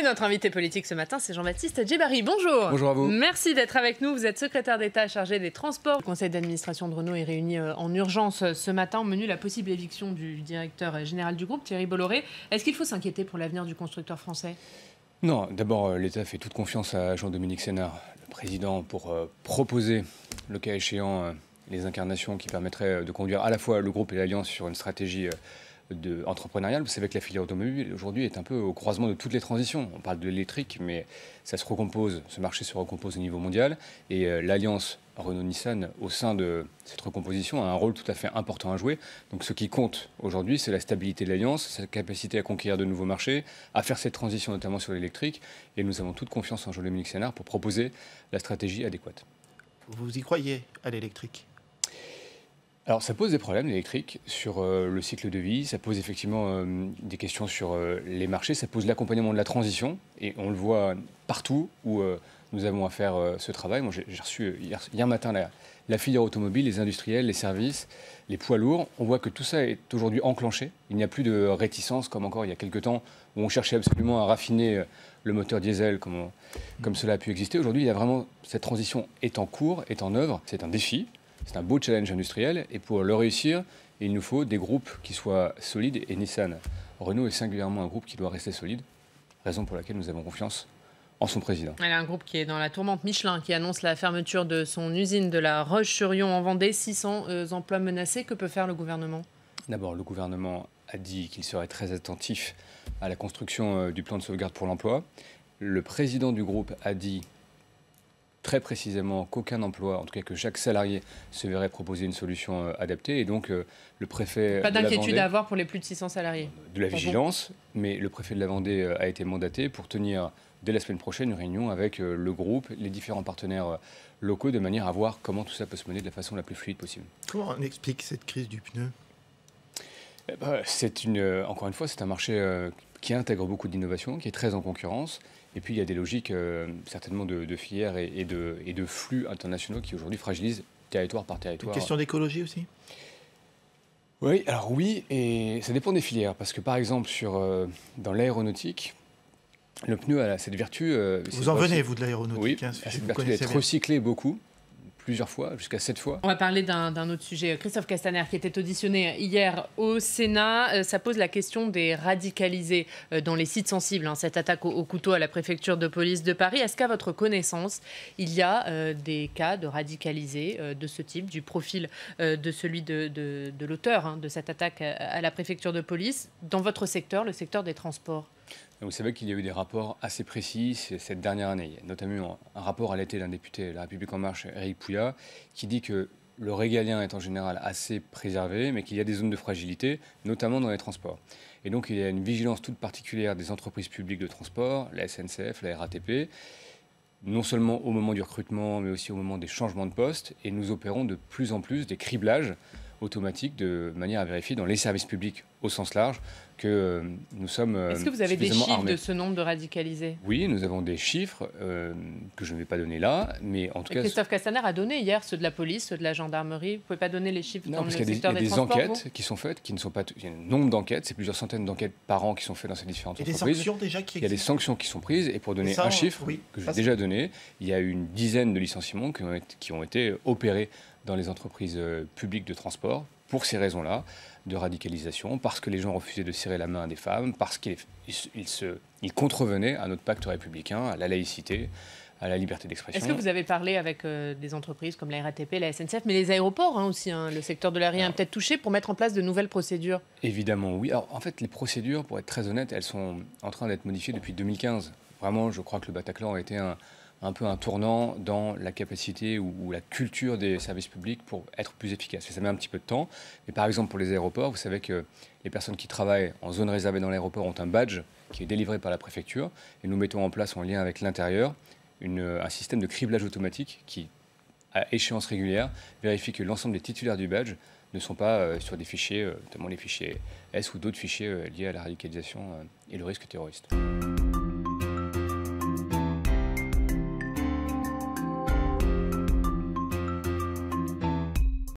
notre invité politique ce matin, c'est Jean-Baptiste Djebbari. Bonjour. Bonjour à vous. Merci d'être avec nous. Vous êtes secrétaire d'État chargé des transports. Le conseil d'administration de Renault est réuni en urgence ce matin au menu la possible éviction du directeur général du groupe, Thierry Bolloré. Est-ce qu'il faut s'inquiéter pour l'avenir du constructeur français ? Non, d'abord, l'État fait toute confiance à Jean-Dominique Sénard, le président, pour proposer, le cas échéant, les incarnations qui permettraient de conduire à la fois le groupe et l'Alliance sur une stratégie entrepreneuriale. Vous savez que la filière automobile, aujourd'hui, est un peu au croisement de toutes les transitions. On parle de l'électrique, mais ça se recompose, ce marché se recompose au niveau mondial. Et l'Alliance Renault-Nissan, au sein de cette recomposition, a un rôle tout à fait important à jouer. Donc ce qui compte aujourd'hui, c'est la stabilité de l'Alliance, sa capacité à conquérir de nouveaux marchés, à faire cette transition notamment sur l'électrique. Et nous avons toute confiance en Jean-Dominique Sénard pour proposer la stratégie adéquate. Vous y croyez à l'électrique ? Alors ça pose des problèmes, l'électrique, sur le cycle de vie, ça pose effectivement des questions sur les marchés, ça pose l'accompagnement de la transition, et on le voit partout où nous avons à faire ce travail. Moi j'ai reçu hier matin la filière automobile, les industriels, les services, les poids lourds. On voit que tout ça est aujourd'hui enclenché, il n'y a plus de réticence comme encore il y a quelques temps où on cherchait absolument à raffiner le moteur diesel comme cela a pu exister. Aujourd'hui, il y a vraiment, cette transition est en cours, est en œuvre, c'est un défi. C'est un beau challenge industriel et pour le réussir, il nous faut des groupes qui soient solides et Nissan. Renault est singulièrement un groupe qui doit rester solide, raison pour laquelle nous avons confiance en son président. Il y a un groupe qui est dans la tourmente, Michelin, qui annonce la fermeture de son usine de la Roche-sur-Yon en Vendée, 600 emplois menacés. Que peut faire le gouvernement ? D'abord, le gouvernement a dit qu'il serait très attentif à la construction du plan de sauvegarde pour l'emploi. Le président du groupe a dit très précisément qu'aucun emploi, en tout cas que chaque salarié se verrait proposer une solution adaptée. Et donc le préfet Pas de la d'inquiétude Vendée, à avoir pour les plus de 600 salariés. de la vigilance, mais le préfet de la Vendée a été mandaté pour tenir dès la semaine prochaine une réunion avec le groupe, les différents partenaires locaux, de manière à voir comment tout ça peut se mener de la façon la plus fluide possible. Comment on explique cette crise du pneu ? Encore une fois, c'est un marché qui intègre beaucoup d'innovation, qui est très en concurrence. Et puis, il y a des logiques certainement de filières et de flux internationaux qui aujourd'hui fragilisent territoire par territoire. Une question d'écologie aussi ? Oui, alors oui, et ça dépend des filières. Parce que par exemple, dans l'aéronautique, le pneu a cette vertu... vous en venez, vous, de l'aéronautique. Oui, hein, cette vertu d'être recyclé beaucoup. Plusieurs fois, jusqu'à 7 fois. On va parler d'un autre sujet. Christophe Castaner, qui était auditionné hier au Sénat, ça pose la question des radicalisés dans les sites sensibles. Cette attaque au couteau à la préfecture de police de Paris. Est-ce qu'à votre connaissance, il y a des cas de radicalisés de ce type, du profil de celui de l'auteur de cette attaque à la préfecture de police, dans votre secteur, le secteur des transports ? Vous savez qu'il y a eu des rapports assez précis cette dernière année. Il y a notamment un rapport à l'été d'un député de La République En Marche, Éric Pouillat, qui dit que le régalien est en général assez préservé, mais qu'il y a des zones de fragilité, notamment dans les transports. Et donc il y a une vigilance toute particulière des entreprises publiques de transport, la SNCF, la RATP, non seulement au moment du recrutement, mais aussi au moment des changements de poste. Et nous opérons de plus en plus des criblages automatiques de manière à vérifier dans les services publics au sens large que nous sommes Est-ce que vous avez des suffisamment chiffres armés. de ce nombre de radicalisés ? Oui, nous avons des chiffres que je ne vais pas donner là, mais en tout cas... Christophe Castaner a donné hier ceux de la police, ceux de la gendarmerie. Vous ne pouvez pas donner les chiffres Non, dans le parce qu'il y secteur a des des transports, enquêtes qui sont faites, qui ne sont pas... Il y a un nombre d'enquêtes, c'est plusieurs centaines d'enquêtes par an qui sont faites dans ces différentes Et des entreprises. sanctions déjà qui existent ? Il y a des sanctions qui sont prises, et pour donner ça, un chiffre oui, que j'ai ça, déjà donné, il y a eu une dizaine de licenciements qui ont été opérés dans les entreprises publiques de transport pour ces raisons-là, de radicalisation, parce que les gens refusaient de serrer la main à des femmes, parce qu'ils contrevenaient à notre pacte républicain, à la laïcité, à la liberté d'expression. Est-ce que vous avez parlé avec des entreprises comme la RATP, la SNCF, mais les aéroports aussi, le secteur de l'aérien est peut-être touché pour mettre en place de nouvelles procédures ? Évidemment, oui. Alors, en fait, les procédures, pour être très honnête, elles sont en train d'être modifiées depuis 2015. Vraiment, je crois que le Bataclan a été un peu un tournant dans la capacité ou la culture des services publics pour être plus efficace. Et ça met un petit peu de temps. Mais par exemple, pour les aéroports, vous savez que les personnes qui travaillent en zone réservée dans l'aéroport ont un badge qui est délivré par la préfecture. Et nous mettons en place, en lien avec l'intérieur, un système de criblage automatique qui, à échéance régulière, vérifie que l'ensemble des titulaires du badge ne sont pas sur des fichiers, notamment les fichiers S ou d'autres fichiers liés à la radicalisation et le risque terroriste.